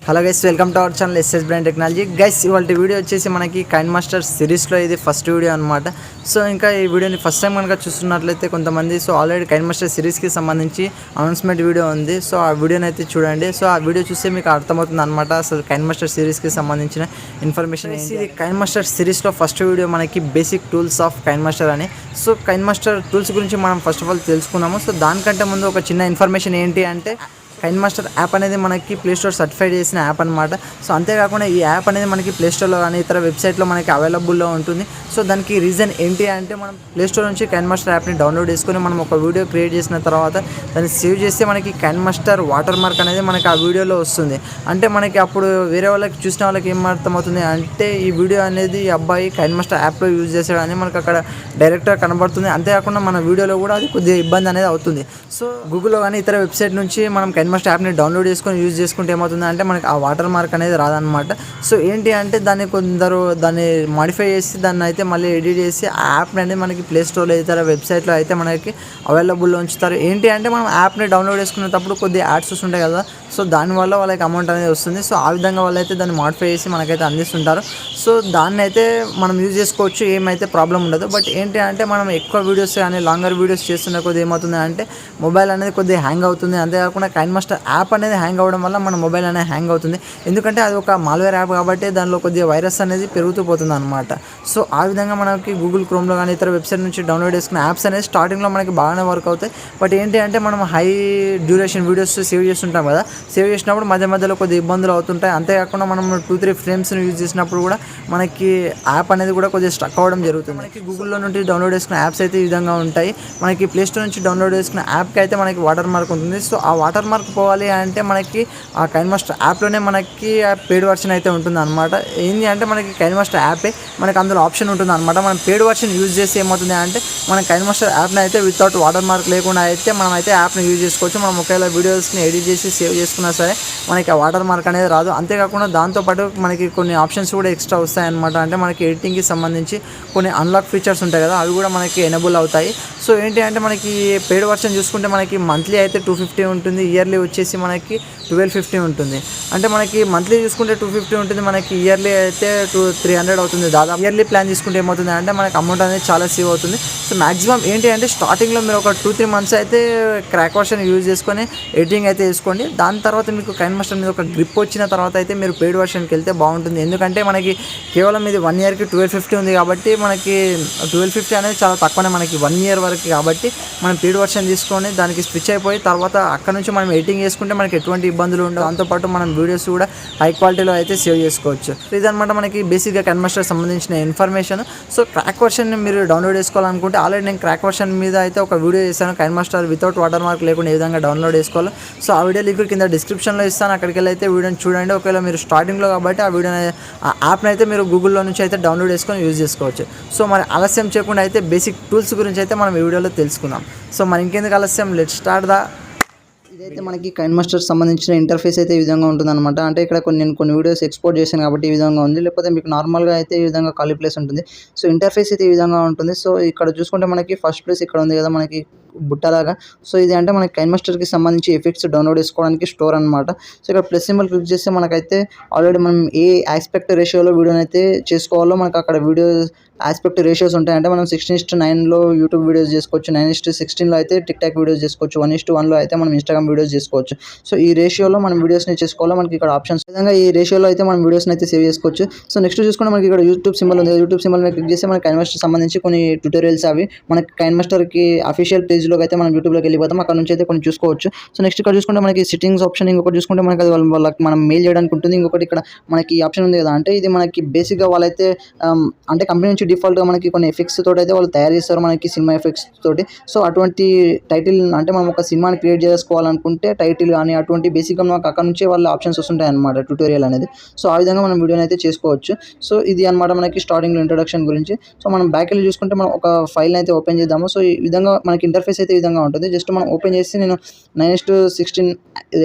Hello guys, welcome to our channel SS brand technology. Guys, ఇవాళ video వచ్చేసి మనకి Kine master సిరీస్లో ఇది ఫస్ట్ వీడియో అనమాట. సో ఇంకా ఈ వీడియోని ఫస్ట్ టైం కనుక చూస్తున్నట్లయితే కొంతమంది ఆల్రెడీ కైన్ మాస్టర్ సిరీస్కి సంబంధించి అనౌన్స్మెంట్ వీడియో ఉంది. సో ఆ వీడియోని అయితే చూడండి. సో ఆ వీడియో చూస్తే మీకు అర్థమవుతుంది అనమాట అసలు కైన్ మాస్టర్ సిరీస్కి సంబంధించిన ఇన్ఫర్మేషన్. ఇది కైన్ మాస్టర్ సిరీస్లో ఫస్ట్ వీడియో మనకి basic tools of Kine master అని. సో కైన్ మాస్టర్ టూల్స్ గురించి మనం ఫస్ట్ ఆఫ్ ఆల్ తెలుసుకున్నాము. సో దానికంటే ముందు ఒక చిన్న ఇన్ఫర్మేషన్ ఏంటి అంటే, కైన్ మాస్టర్ యాప్ అనేది మనకి ప్లేస్టోర్ సర్టిఫైడ్ చేసిన యాప్ అనమాట. సో అంతేకాకుండా ఈ యాప్ అనేది మనకి ప్లేస్టోర్లో కానీ ఇతర వెబ్సైట్లో మనకి అవైలబుల్లో ఉంటుంది. సో దానికి రీజన్ ఏంటి అంటే, మనం ప్లేస్టోర్ నుంచి కైన్ మాస్టర్ యాప్ని డౌన్లోడ్ చేసుకొని మనం ఒక వీడియో క్రియేట్ చేసిన తర్వాత దాన్ని సేవ్ చేస్తే మనకి కైన్ మాస్టర్ వాటర్ మార్క్ అనేది మనకి ఆ వీడియోలో వస్తుంది. అంటే మనకి అప్పుడు వేరే వాళ్ళకి చూసిన వాళ్ళకి ఏం అర్థమవుతుంది అంటే, ఈ వీడియో అనేది ఈ అబ్బాయి కైన్ మాస్టర్ యాప్లో యూజ్ చేశాడని మనకు అక్కడ డైరెక్ట్గా కనబడుతుంది. అంతేకాకుండా మన వీడియోలో కూడా అది కొద్దిగా ఇబ్బంది అనేది అవుతుంది. సో గూగుల్లో కానీ ఇతర వెబ్సైట్ నుంచి మనం కైన్ మాస్టర్ యాప్ని డౌన్లోడ్ చేసుకొని యూజ్ చేసుకుంటే ఏమవుతుంది అంటే, మనకి ఆ వాటర్ మార్క్ అనేది రాదనమాట. సో ఏంటి అంటే, దాన్ని మాడిఫై చేసి దాన్ని అయితే మళ్ళీ ఎడిట్ చేసి ఆ యాప్ని అనేది మనకి ప్లేస్టోర్లో ఇతర వెబ్సైట్లో అయితే మనకి అవైలబుల్లో ఉంచుతారు. ఏంటి అంటే, మనం యాప్ని డౌన్లోడ్ చేసుకునేటప్పుడు కొద్దిగా యాడ్స్ వస్తుంటాయి కదా, సో దానివల్ల వాళ్ళకి అమౌంట్ అనేది వస్తుంది. సో ఆ విధంగా వాళ్ళైతే దాన్ని మాడిఫై చేసి మనకైతే అందిస్తుంటారు. సో దాన్ని అయితే మనం యూజ్ చేసుకోవచ్చు, ఏమైతే ప్రాబ్లం ఉండదు. బట్ ఏంటి అంటే, మనం ఎక్కువ వీడియోస్ కానీ లాంగర్ వీడియోస్ చేస్తున్న కొద్దిగా ఏమవుతుంది అంటే, మొబైల్ అనేది కొద్దిగా హ్యాంగ్ అవుతుంది. అంతేకాకుండా కైన్ మాస్టర్ యాప్ అనేది హ్యాంగ్ అవ్వడం వల్ల మన మొబైల్ అనేది హ్యాంగ్ అవుతుంది. ఎందుకంటే అది ఒక మాల్వేర్ యాప్ కాబట్టి దానిలో కొద్దిగా వైరస్ అనేది పెరుగుతూ పోతుంది అనమాట. సో ఆ విధంగా మనకి గూగుల్ క్రోమ్లో కానీ ఇతర వెబ్సైట్ నుంచి డౌన్లోడ్ చేసుకున్న యాప్స్ అనేది స్టార్టింగ్లో మనకి బాగానే వర్క్ అవుతాయి. బట్ ఏంటి అంటే, మనం హై డ్యూరేషన్ వీడియోస్ సేవ్ చేస్తుంటాం కదా, సేవ్ చేసినప్పుడు మధ్యలో కొద్దిగా ఇబ్బందులు అవుతుంటాయి. అంతేకాకుండా మనం 2-3 ఫ్రేమ్స్ని యూజ్ చేసినప్పుడు కూడా మనకి యాప్ అనేది కూడా కొద్దిగా స్ట్రక్ అవ్వడం జరుగుతుంది. మనకి గూగుల్లో నుండి డౌన్లోడ్ చేసుకున్న యాప్స్ అయితే ఈ విధంగా ఉంటాయి. మనకి ప్లేస్టోర్ నుంచి డౌన్లోడ్ చేసుకున్న యాప్కి అయితే మనకి వాటర్ మార్క్ ఉంటుంది. సో ఆ వాటర్ మార్క్ పోవాలి అంటే మనకి ఆ కైన్ మాస్టర్ యాప్లోనే మనకి పెయిడ్ వర్షన్ అయితే ఉంటుంది అనమాట. ఏంటి అంటే, మనకి కైన్ మాస్టర్ యాపే మనకి అందులో ఆప్షన్ ఉంటుంది అనమాట. మనం పెయిడ్ వర్షన్ యూజ్ చేస్తే ఏమవుతుంది అంటే, మన కైన్ మాస్టర్ యాప్ని అయితే వితౌట్ వాటర్ మార్క్ లేకుండా అయితే మనం అయితే యాప్ని యూజ్ చేసుకోవచ్చు. మనం ఒకవేళ వీడియోస్ని ఎడిట్ చేసి సేవ్ చేసుకున్నా సరే మనకి ఆ వాటర్ మార్క్ అనేది రాదు. అంతేకాకుండా దాంతోపాటు మనకి కొన్ని ఆప్షన్స్ కూడా ఎక్స్ట్రా వస్తాయన్నమాట. అంటే మనకి ఎడిటింగ్కి సంబంధించి కొన్ని అన్లాక్ ఫీచర్స్ ఉంటాయి కదా, అవి కూడా మనకి ఎనేబుల్ అవుతాయి. సో ఏంటి అంటే, మనకి పెయిడ్ వర్షన్ చూసుకుంటే మనకి మంత్లీ అయితే 250 ఉంటుంది, ఇయర్లీ వచ్చేసి మనకి 1250 ఉంటుంది. అంటే మనకి మంత్లీ చూసుకుంటే 250 ఉంటుంది, మనకి ఇయర్లీ అయితే 300 అవుతుంది. దాదాపు ఇయర్లీ ప్లాన్ తీసుకుంటే ఏమవుతుంది అంటే, మనకి అమౌంట్ అనేది చాలా సేవ్ అవుతుంది. సో మ్యాక్సిమం ఏంటి అంటే, స్టార్టింగ్లో మీరు ఒక 2-3 మంత్స్ అయితే క్రాక్ వర్షన్ యూజ్ చేసుకొని ఎడిటింగ్ అయితే చేసుకోండి. దాని తర్వాత మీకు కైన్ మాస్టర్ మీద ఒక గ్రిప్ వచ్చిన తర్వాత అయితే మీరు పెయిడ్ వర్షన్కి వెళ్తే బాగుంటుంది. ఎందుకంటే మనకి కేవలం ఇది 1 ఇయర్కి 1250 ఉంది కాబట్టి మనకి 1250 అనేది చాలా తక్కువనే మనకి 1 ఇయర్ వరకు. కాబట్టి మనం పెయిడ్ వర్షన్ తీసుకొని దానికి స్విచ్ అయిపోయి తర్వాత అక్కడ నుంచి మనం ఎడిటింగ్ చేసుకుంటే మనకి ఎటువంటి ఇబ్బందులు ఉండవు. దాంతోపాటు మనం వీడియోస్ కూడా హై క్వాలిటీలో అయితే సేవ్ చేసుకోవచ్చు. ఇదనమాట మనకి బేసిక్గా కైన్ మాస్టర్ సంబంధించిన ఇన్ఫర్మేషన్. సో క్రాక్ వర్షన్ని మీరు డౌన్లోడ్ చేసుకోవాలనుకుంటే ఆల్రెడీ నేను క్రాక్ వర్షన్ మీద అయితే ఒక వీడియో చేశాను, KineMaster without watermark లేకుండా ఏ విధంగా డౌన్లోడ్ చేసుకోవాలో. సో ఆ వీడియో లింక్ కింద డిస్క్రిప్షన్లో ఇస్తాను, అక్కడికి వెళ్ళి అయితే వీడియోని చూడండి. ఒకవేళ మీరు స్టార్టింగ్లో కాబట్టి ఆ యాప్ని అయితే మీరు గూగుల్లో నుంచి అయితే డౌన్లోడ్ చేసుకొని యూజ్ చేసుకోవచ్చు. సో మరి ఆలస్యం చేయకుండా అయితే బేసిక్ టూల్స్ గురించి అయితే మనం ఈ వీడియోలో తెలుసుకుందాం. సో మరి ఇంకెందుకు ఆలస్యం, లెట్స్ స్టార్ట్ ద. ఇదైతే మనకి కైన్ మాస్టర్ సంబంధించిన ఇంటర్ఫేస్ అయితే ఈ విధంగా ఉంటుందన్నమాట. అంటే ఇక్కడ నేను కొన్ని వీడియోస్ ఎక్స్పోర్ట్ చేశాను కాబట్టి ఈ విధంగా ఉంది, లేకపోతే మీకు నార్మల్గా అయితే ఈ విధంగా ఖాళీ ప్లేస్ ఉంటుంది. సో ఇంటర్ఫేస్ అయితే ఈ విధంగా ఉంటుంది. సో ఇక్కడ చూసుకుంటే మనకి ఫస్ట్ ప్లేస్ ఇక్కడ ఉంది కదా మనకి బుట్టలాగా. సో ఇది అంటే మనకి కైన్ మాస్టర్కి సంబంధించి ఎఫెక్ట్స్ డౌన్లోడ్ చేసుకోవడానికి స్టోర్ అనమాట. సో ఇక్కడ ప్లస్ సింబల్ క్లిక్ చేస్తే మనకైతే ఆల్రెడీ మనం ఏ ఆస్పెక్ట్ రేషియోలో వీడియోని అయితే చేసుకోవాలో మనకు అక్కడ వీడియో ఆస్పెక్ట్ రేషియోస్ ఉంటాయి. అంటే మనం 16:9లో యూట్యూబ్ వీడియోస్ చేసుకోవచ్చు, 9:16లో అయితే టిక్ టాక్ వీడియోస్ చేసుకోవచ్చు, 1:1లో అయితే మనం ఇన్స్టాగ్రామ్ వీడియోస్ చేసుకోవచ్చు. సో ఈ రేషియోలో మనం వీడియోస్ని చేసుకోవాలో మనకి ఇక్కడ ఆప్షన్స్ విధంగా ఈ రేషియోలో అయితే మనం వీడియోస్ని అయితే సేవ్ చేసుకోవచ్చు. సో నెక్స్ట్ చూసుకుంటే మనకి ఇక్కడ యూట్యూబ్ సింబల్ ఉంది. యూట్యూబ్ సింబల్ మీద క్లిక్ చేస్తే మనకి కైన్ మాస్టర్ సంబంధించి కొన్ని ట్యూటోరియల్స్ అవి మనకి కైన్ మాస్టర్కి అఫీషియల్ పేజ్లోకి అయితే మనం యూట్యూబ్లోకి వెళ్ళిపోతాం, అక్కడ నుంచి అయితే కొన్ని చూసుకోవచ్చు. సో నెక్స్ట్ ఇక్కడ చూసుకుంటే మనకి సిట్టింగ్స్ ఆప్షన్, ఇంకొకటి చూసుకుంటే మనకి అది వాళ్ళకి మనం మెయిల్ చేయడానికి ఉంటుంది. ఇంకొకటి ఇక్కడ మనకి ఆప్షన్ ఉంది కదా, అంటే ఇది మనకి బేసిక్గా వాళ్ళైతే అంటే కంపెనీ నుంచి డిఫాల్ట్గా మనకి కొన్ని ఎఫెక్ట్స్ తోటి అయితే వాళ్ళు తయారు చేస్తారు మనకి సినిమా ఎఫెక్ట్స్ తోటి. సో అటువంటి టైటిల్ అంటే మనం ఒక సినిమాని క్రియేట్ చేసుకోవాలనుకుంటే టైటిల్ కానీ అటువంటి బేసిక్గా మనకు అక్కడ నుంచే వాళ్ళ ఆప్షన్స్ వస్తుంటాయి అనమాట, ట్యూటోరియల్ అనేది. సో ఆ విధంగా మనం వీడియోని అయితే చేసుకోవచ్చు. సో ఇది అనమాట మనకి స్టార్టింగ్లో ఇంట్రొడక్షన్ గురించి. సో మనం బ్యాక్ వెళ్ళి చూసుకుంటే మనం ఒక ఫైల్ని అయితే ఓపెన్ చేద్దాము. సో ఈ విధంగా మనకి ఇంటర్ఫేస్ అయితే ఈ విధంగా ఉంటుంది. జస్ట్ మనం ఓపెన్ చేసి నేను 9:16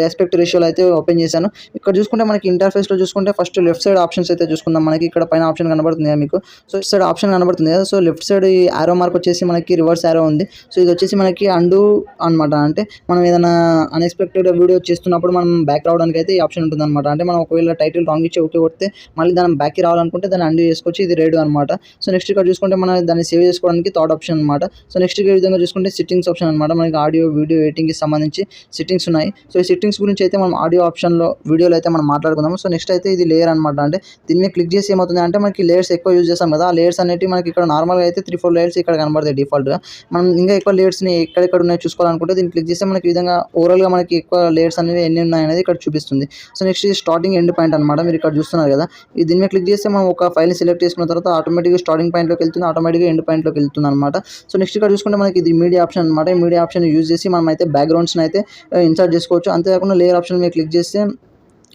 ఆస్పెక్ట్ రేషియోలో అయితే ఓపెన్ చేశాను. ఇక్కడ చూసుకుంటే మనకి ఇంటర్ఫేస్లో చూసుకుంటే ఫస్ట్ లెఫ్ట్ సైడ్ ఆప్షన్స్ అయితే చూసుకుందాం. మనకి ఇక్కడ పైన ఆప్షన్ కనబడుతుంది మీకు. సో ఇటు సైడ్ ఆప్షన్ కనబడుతుంది కదా. సో లెఫ్ట్ సైడ్ ఈ యారో మార్క్ వచ్చేసి మనకి రివర్స్ యారో ఉంది. సో ఇది వచ్చేసి మనకి అండు అనమాట. అంటే మనం ఏదైనా అన్ఎక్స్పెక్టెడ్ వీడియో చేస్తున్నప్పుడు మనం బ్యాక్ రావడానికి అయితే ఈ ఆప్షన్ ఉంటుందన్నమాట. అంటే మనం ఒకవేళ టైటిల్ రాంగ్ ఇచ్చి ఓకే కొడితే మళ్ళీ దాన్ని బ్యాక్కి రావాలనుకుంటే దాన్ని అండు చేసుకోవచ్చు. ఇది రేడు అనమాట. సో నెక్స్ట్ ఇక్కడ చూసుకుంటే మనం దాన్ని సేవ్ చేసుకోవడానికి థర్డ్ ఆప్షన్ అనమాట. సో నెక్స్ట్ ఈ విధంగా చూసుకుంటే సెట్టింగ్స్ ఆప్షన్ అనమాట. మనకి ఆడియో వీడియో ఎడిటింగ్కి సంబంధించి సెట్టింగ్స్ ఉన్నాయి. సో ఈ సెట్టింగ్స్ గురించి అయితే మనం ఆడియో ఆప్షన్లో వీడియోలో అయితే మనం మాట్లాడుకుందాము. సో నెక్స్ట్ అయితే ఇది లేయర్ అనమాట. అంటే దీని మీద క్లిక్ చేసి ఏమవుతుంది అంటే మనకి లేయర్స్ ఎక్కువ యూజ్ చేస్తాం కదా. ఆ లేయర్స్ అనేవి మనకి ఇక్కడ నార్మల్గా అయితే 3-4 లేయర్స్ ఇక్కడ కనబడతాయి డిఫాల్ట్గా. మనం ఇంకా ఎక్కువ లేయర్స్ని ఎక్కడెక్కడ ఉన్నాయో చూసుకోవాలనుకుంటే దీన్ని క్లిక్ చేస్తే మనకి ఈ విధంగా ఓవరాల్గా మనకి ఎక్కువ లేయర్స్ అనేవి ఎన్ని ఉన్నాయనేది ఇక్కడ చూపిస్తుంది. సో నెక్స్ట్ ఇది స్టార్టింగ్ ఎండ్ పాయింట్ అనమాట. మీరు ఇక్కడ చూస్తున్నారు కదా. దీని మీద క్లిక్ చేస్తే మనం ఒక ఫైల్ని సెలెక్ట్ చేసుకున్న తర్వాత ఆటోమేటిక్గా స్టార్టింగ్ పాయింట్లోకి వెళ్తుంది, ఆటోమేటిక్గా ఎండ్ పాయింట్లోకి వెళ్తుంది అనమాట. సో నెక్స్ట్ ఇక్కడ చూసుకుంటే మనకి ఇది మీడియా ఆప్షన్ అనమాట. ఈ మీడియా ఆప్షన్ యూజ్ చేసి మనం అయితే బ్యాక్గ్రౌండ్స్ని అయితే ఇన్సర్ట్ చేసుకోవచ్చు. అంతేకాకుండా లేయర్ ఆప్షన్ మీద క్లిక్ చేస్తే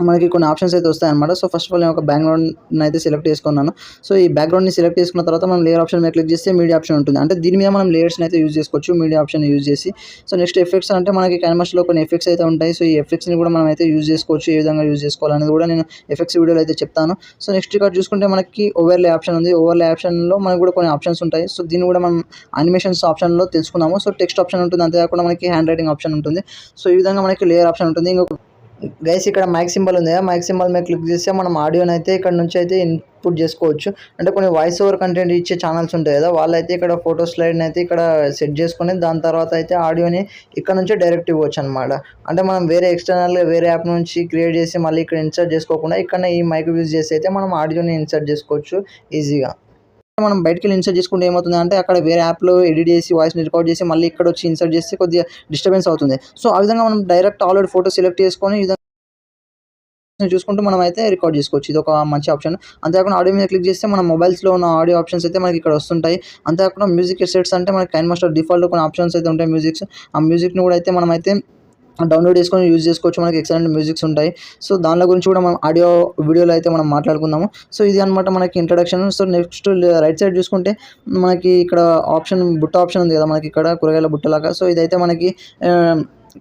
మనకి కొన్ని ఆప్షన్స్ అయితే వస్తాయన్నమాట. సో ఫస్ట్ ఆఫ్ ఆల్ నేను ఒక బ్యాక్గ్రౌండ్ అయితే సెలెక్ట్ చేసుకున్నాను. సో ఈ బ్యాక్గ్రౌండ్ని సెలెక్ట్ చేసుకున్న తర్వాత మనం లేయర్ ఆప్షన్ మీద క్లిక్ చేస్తే మీడియా ఆప్షన్ ఉంటుంది. అంటే దీని మీద మనం లేయర్స్ని అయితే యూజ్ చేసుకోవచ్చు మీడియా ఆప్షన్ యూజ్ చేసి. సో నెక్స్ట్ ఎఫెక్ట్స్ అంటే మనకి కైన్మాస్టర్లో కొన్ని ఎఫెక్ట్స్ అయితే ఉంటాయి. సో ఈ ఎఫెక్ట్స్ని కూడా మనం అయితే యూజ్ చేసుకోవచ్చు. ఏ విధంగా యూజ్ చేసుకోవాలనేది కూడా నేను ఎఫెక్ట్స్ వీడియోలో అయితే చెప్తాను. సో నెక్స్ట్ ఇక్కడ చూసుకుంటే మనకి ఓవర్లే ఆప్షన్ ఉంది. ఓవర్లే ఆప్షన్లో మనకు కూడా కొన్ని ఆప్షన్స్ ఉంటాయి. సో దీన్ని కూడా మనం యానిమేషన్స్ ఆప్షన్లో తెలుసుకున్నాము. సో టెక్స్ట్ ఆప్షన్ ఉంటుంది, అంతేకాకుండా మనకి హ్యాండ్ రైటింగ్ ఆప్షన్ ఉంటుంది. సో ఈ విధంగా మనకి లేయర్ ఆప్షన్ ఉంటుంది. ఇంకొక గైస్ ఇక్కడ మైక్ సింబల్ ఉంది కదా, మైక్ సింబల్ మీద క్లిక్ చేస్తే మనం ఆడియోని అయితే ఇక్కడ నుంచి అయితే ఇన్పుట్ చేసుకోవచ్చు. అంటే కొన్ని వాయిస్ ఓవర్ కంటెంట్ ఇచ్చే ఛానల్స్ ఉంటాయి కదా, వాళ్ళైతే ఇక్కడ ఫోటో స్లైడ్ని అయితే ఇక్కడ సెట్ చేసుకొని దాని తర్వాత అయితే ఆడియోని ఇక్కడ నుంచి డైరెక్ట్ ఇవ్వచ్చు అనమాట. అంటే మనం వేరే ఎక్స్టర్నల్గా వేరే యాప్ నుంచి క్రియేట్ చేసి మళ్ళీ ఇక్కడ ఇన్సర్ట్ చేసుకోకుండా ఇక్కడ ఈ మైక్ యూజ్ చేసి అయితే మనం ఆడియోని ఇన్సర్ట్ చేసుకోవచ్చు ఈజీగా. మనం బయటికి వెళ్ళి ఇన్సర్ట్ చేసుకుంటే ఏమవుతుంది అంటే అక్కడ వేరే యాప్లో ఎడిట్ చేసి వాయిస్ని రికార్డ్ చేసి మళ్ళీ ఇక్కడ వచ్చి ఇన్సర్ట్ చేస్తే కొద్దిగా డిస్టర్బెన్స్ అవుతుంది. సో ఆ విధంగా మనం డైరెక్ట్ ఆల్రెడీ ఫోటో సెలెక్ట్ చేసుకొని ఈ విధంగా చూసుకుంటూ మనం అయితే రికార్డ్ చేసుకోవచ్చు. ఇది ఒక మంచి ఆప్షన్. అంతేకాకుండా ఆడియో మీద క్లిక్ చేస్తే మన మొబైల్స్లో ఉన్న ఆడియో ఆప్షన్స్ అయితే మనకి ఇక్కడ వస్తుంటాయి. అంతేకాకుండా మ్యూజిక్ ఎసెట్స్ అంటే మనకి కైన్మాస్టర్ డిఫాల్ట్లో కొన్ని ఆప్షన్స్ అయితే ఉంటాయి మ్యూజిక్స్. ఆ మ్యూజిక్ని కూడా అయితే మనం అయితే డౌన్లోడ్ చేసుకొని యూజ్ చేసుకోవచ్చు. మనకి ఎక్సలెంట్ మ్యూజిక్స్ ఉంటాయి. సో దానిలో గురించి కూడా మనం ఆడియో వీడియోలో అయితే మనం మాట్లాడుకుందాము. సో ఇది అనమాట మనకి introduction. So next right side చూసుకుంటే మనకి ఇక్కడ ఆప్షన్ బుట్ట ఆప్షన్ ఉంది కదా, మనకి ఇక్కడ కూరగాయల బుట్టలాగా. సో ఇదైతే మనకి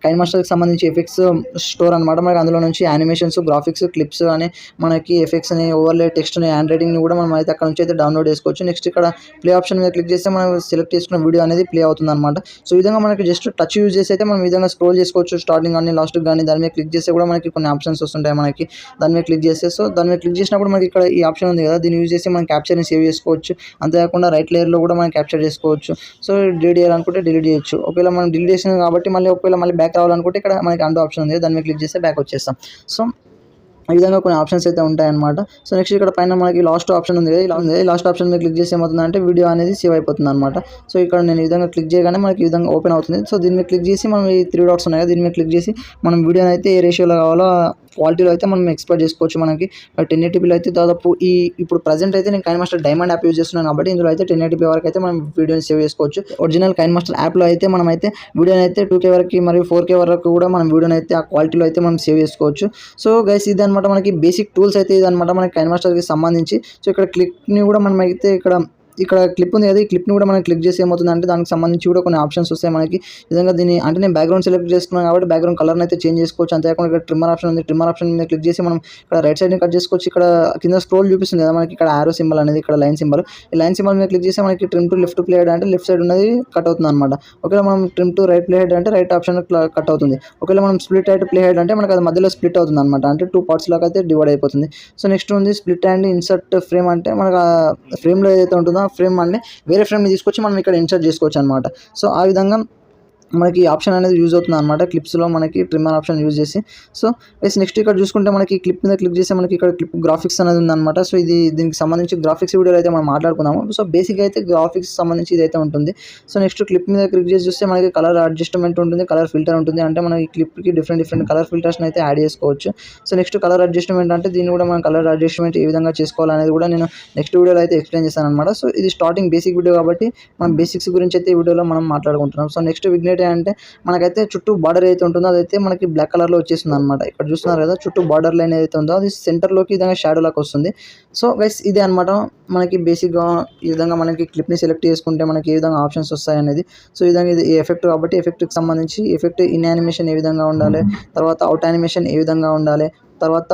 కైన్మాస్టర్కి సంబంధించి ఎఫెక్ట్స్ స్టోర్ అనమాట. మనకి అందులో నుంచి యానిమేషన్స్, గ్రాఫిక్స్, క్లిప్స్ అని మనకి ఎఫెక్ట్స్ని, ఓవర్లే టెక్స్ట్ని, హ్యాండ్ రైటింగ్ని కూడా మనం అయితే అక్కడ నుంచి అయితే డౌన్లోడ్ చేసుకోవచ్చు. నెక్స్ట్ ఇక్కడ ప్లే ఆప్షన్ మీద క్లిక్ చేస్తే మనం సెలెక్ట్ చేసుకున్న వీడియో అనేది ప్లే అవుతుంది అనమాట. సో ఈ విధంగా మనకి జస్ట్ టచ్ యూజ్ చేసి అయితే మనం ఈ విధంగా స్క్రోల్ చేసుకోవచ్చు. స్టార్టింగ్ కానీ లాస్ట్కి కానీ దాని మీద క్లిక్ చేస్తే కూడా మనకి కొన్ని ఆప్షన్స్ వస్తుంటాయి మనకి. దాని మీద క్లిక్ చేస్తే సో దాని మీద క్లిక్ చేసినప్పుడు మనకి ఇక్కడ ఈ ఆప్షన్ ఉంది కదా, దీన్ని యూజ్ చేసి మనం క్యాప్చర్ని సేవ్ చేసుకోవచ్చు. అంతేకాకుండా రైట్ లేయర్లో కూడా మనం క్యాప్చర్ చేసుకోవచ్చు. సో డిలీట్ చేయాలనుకుంటే డిలీట్ చేయొచ్చు. ఒకవేళ మనం డిలీట్ చేసినాం కాబట్టి మళ్ళీ బ్యాక్ రావాలనుకుంటే ఇక్కడ మనకి అండో ఆప్షన్ ఉంది, దాని మీద క్లిక్ చేస్తే బ్యాక్ వచ్చేస్తాం. సో ఈ విధంగా కొన్ని ఆప్షన్స్ అయితే ఉంటాయన్నమాట. సో నెక్స్ట్ ఇక్కడ పైన మనకి లాస్ట్ ఆప్షన్ ఉంది కదా, ఈ లాస్ట్ ఆప్షన్ మీద క్లిక్ చేసి ఏమవుతుందంటే వీడియో అనేది సేవ్ అయిపోతుంది అనమాట. సో ఇక్కడ నేను ఈ విధంగా క్లిక్ చేయగానే మనకి ఈ విధంగా ఓపెన్ అవుతుంది. సో దీని మీద క్లిక్ చేసి మనం ఈ 3 డాట్స్ ఉన్నాయి కదా, దీని మీద క్లిక్ చేసి మనం వీడియోని అయితే ఏ రేషియోలో కావాలో క్వాలిటీలో అయితే మనం ఎక్స్పోర్ట్ చేసుకోవచ్చు. మనకి 1080pలో అయితే దాదాపు ఇప్పుడు ప్రజెంట్ అయితే నేను కైన్మాస్టర్ డైమండ్ యాప్ యూజ్ చేస్తున్నాను కాబట్టి ఇందులో అయితే 1080p వరకు అయితే మనం వీడియోని సేవ్ చేసుకోవచ్చు. ఒరిజినల్ కైన్మాస్టర్ యాప్లో అయితే మనం అయితే వీడియోని అయితే 2K వరకు మరియు 4K వరకు కూడా మనం వీడియోని అయితే ఆ క్వాలిటీలో అయితే మనం సేవ్ చేసుకోవచ్చు. సో గైస్ ఇది అనమాట మనకి బేసిక్ టూల్స్ అయితే ఇది అనమాట మనకి కైన్మాస్టర్కి సంబంధించి. సో ఇక్కడ క్లిక్ని కూడా మనం అయితే ఇక్కడ క్లిప్ ఉంది కదా, ఈ క్లిప్ని కూడా మనం క్లిక్ చేసి ఏమవుతుందంటే దానికి సంబంధించి కూడా కొన్ని ఆప్షన్స్ వస్తాయి మనకి. విధంగా దీన్ని అంటే నేను బ్యాక్గ్రౌండ్ సెలెక్ట్ చేసుకున్నాను కాబట్టి బ్యాక్గ్రౌండ్ కలర్ని అయితే చేంజ్ చేసుకోవచ్చు. అంతేకాకుండా ఇక్కడ ట్రిమ్మర్ ఆప్షన్ ఉంది, ట్రిమ్మర్ ఆప్షన్ మీద క్లిక్ చేసి మనం ఇక్కడ రైట్ సైడ్ని కట్ చేసుకోవచ్చు. ఇక్కడ కింద స్క్రోల్ చూపిస్తుంది కదా మనకి, ఇక్కడ ఆరో సింబల్ అనేది, ఇక్కడ లైన్ సింబల్, ఈ లైన్ సింబల్ మీద క్లిక్ చేసి మనకి trim to left play head అంటే లెఫ్ట్ సైడ్ ఉన్నది కట్ అవుతుంది అనమాట. ఒకవేళ మనం trim to right play head అంటే రైట్ ఆప్షన్ కట్ అవుతుంది. ఒకవేళ మనం స్ప్లిట్ రైట్ ప్లే హెడ్ అంటే మనకి అది మధ్యలో స్ప్లిట్ అవుతుంది అనమాట, అంటే 2 పార్ట్స్ లాగా అయితే డివైడ్ అయిపోతుంది. సో నెక్స్ట్ ఉంది స్ప్లిట్ అండ్ ఇన్సర్ట్ ఫ్రేమ్, అంటే మనకు ఆ ఫ్రేమ్లో ఏదైతే ఉంటుందో ఆ ఫ్రేమ్ అంటే వేరే ఫ్రేమ్ని తీసుకొచ్చి మనం ఇక్కడ ఇన్సర్ట్ చేసుకోవచ్చు అనమాట. సో ఆ విధంగా మనకి ఆప్షన్ అనేది యూజ్ అవుతుంది అనమాట క్లిప్స్లో మనకి ట్రిమ్మర్ ఆప్షన్ యూజ్ చేసి. సో నెక్స్ట్ ఇక్కడ చూసుకుంటే మనకి క్లిప్ మీద క్లిక్ చేస్తే మనకి ఇక్కడ క్లిప్ గ్రాఫిక్స్ అనేది ఉందన్నమాట. సో దీనికి సంబంధించి గ్రాఫిక్స్ వీడియోలో అయితే మనం మాట్లాడుకున్నాము. సో బేసిక్గా అయితే గ్రాఫిక్స్ సంబంధించి ఇదైతే ఉంటుంది. సో నెక్స్ట్ క్లిప్ మీద క్లిక్ చేసి చూస్తే మనకి కలర్ అడ్జస్ట్మెంట్ ఉంటుంది, కలర్ ఫిల్టర్ ఉంటుంది. అంటే మనం ఈ క్లిప్కి డిఫరెంట్ కలర్ ఫిల్టర్స్ని అయితే యాడ్ చేసుకోవచ్చు. సో నెక్స్ట్ కలర్ అడ్జస్ట్మెంట్ అంటే దీన్ని కూడా మనం కలర్ అడ్జస్ట్మెంట్ ఏ విధంగా చేసుకోవాలనేది కూడా నేను నెక్స్ట్ వీడియోలో అయితే ఎక్స్ప్లెయిన్ చేస్తాను అనమాట. సో ఇది స్టార్టింగ్ బేసిక్ వీడియో కాబట్టి మనం బేసిక్స్ గురించి అయితే ఈ వీడియోలో మనం మాట్లాడుకుంటున్నాం. సో నెక్స్ట్ విగ్నేట్ అంటే మనకైతే చుట్టూ బార్డర్ అయితే ఉంటుందో అదైతే మనకి బ్లాక్ కలర్లో వచ్చేస్తుంది అనమాట. ఇక్కడ చూస్తున్నారు కదా, చుట్టూ బార్డర్ లైన్ ఏదైతే ఉందో అది సెంటర్లోకి ఈ విధంగా షాడో లాగా వస్తుంది. సో గైస్ ఇదే అనమాట మనకి బేసిక్గా. ఈ విధంగా మనకి క్లిప్ని సెలెక్ట్ చేసుకుంటే మనకి ఏ విధంగా ఆప్షన్స్ వస్తాయి అనేది. సో ఈ విధంగా ఇది ఎఫెక్ట్ కాబట్టి ఎఫెక్ట్కి సంబంధించి ఎఫెక్ట్ ఇన్ యానిమేషన్ ఏ విధంగా ఉండాలి, తర్వాత అవుట్ యానిమేషన్ ఏ విధంగా ఉండాలి, తర్వాత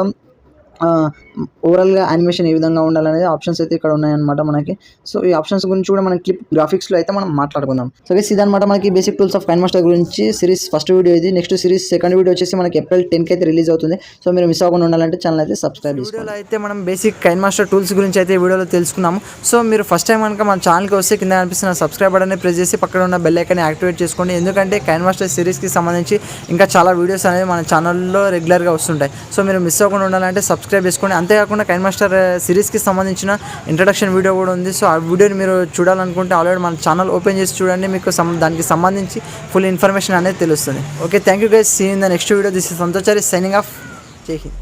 ఓవరాల్గా యానిమేషన్ ఏ విధంగా ఉండాలనేది ఆప్షన్స్ అయితే ఇక్కడ ఉన్నాయన్నమాట మనకి. సో ఈ ఆప్షన్స్ గురించి కూడా మనం క్లిప్ గ్రాఫిక్స్లో అయితే మనం మాట్లాడుకుందాం. సో గైస్ ఇదన్నమాట మనకి basic tools of Kine master గురించి సిరీస్ ఫస్ట్ వీడియో ఇది. నెక్స్ట్ సిరీస్ సెకండ్ వీడియో వచ్చేసి మనకి ఏప్రిల్ 10కి అయితే రిలీజ్ అవుతుంది. సో మీరు మిస్ అవ్వకుండా ఉండాలంటే ఛానల్ అయితే సబ్స్క్రైబ్ చేసుకోండి. వీడియోలో అయితే మనం బేసిక్ కైన్ మాస్టర్ టూల్స్ గురించి అయితే ఈ వీడియోలో తెలుసుకున్నాము. సో మీరు ఫస్ట్ టైం కనుక మన ఛానల్కి వస్తే కింద కనిపిస్తున్న సబ్స్క్రైబ్ బటన్ ప్రెస్ చేసి పక్కన ఉన్న బెల్ ఐకాన్ యాక్టివేట్ చేసుకోండి. ఎందుకంటే కైన్ మాస్టర్ సిరీస్కి సంబంధించి ఇంకా చాలా వీడియోస్ అనేవి మన ఛానల్లో రెగ్యులర్గా వస్తుంటాయి. సో మీరు మిస్ అవ్వకుండా ఉండాలంటే సబ్స్క్రైబ్ చేసుకోండి. అంతేకాకుండా కైన్ మాస్టర్ సిరీస్కి సంబంధించిన ఇంట్రడక్షన్ వీడియో కూడా ఉంది. సో ఆ వీడియోని మీరు చూడాలనుకుంటే ఆల్రెడీ మన ఛానల్ ఓపెన్ చేసి చూడండి, మీకు దానికి సంబంధించి ఫుల్ ఇన్ఫర్మేషన్ అనేది తెలుస్తుంది. Okay, thank you guys, see in the next video. This is Santosh signing off. Jai Hind.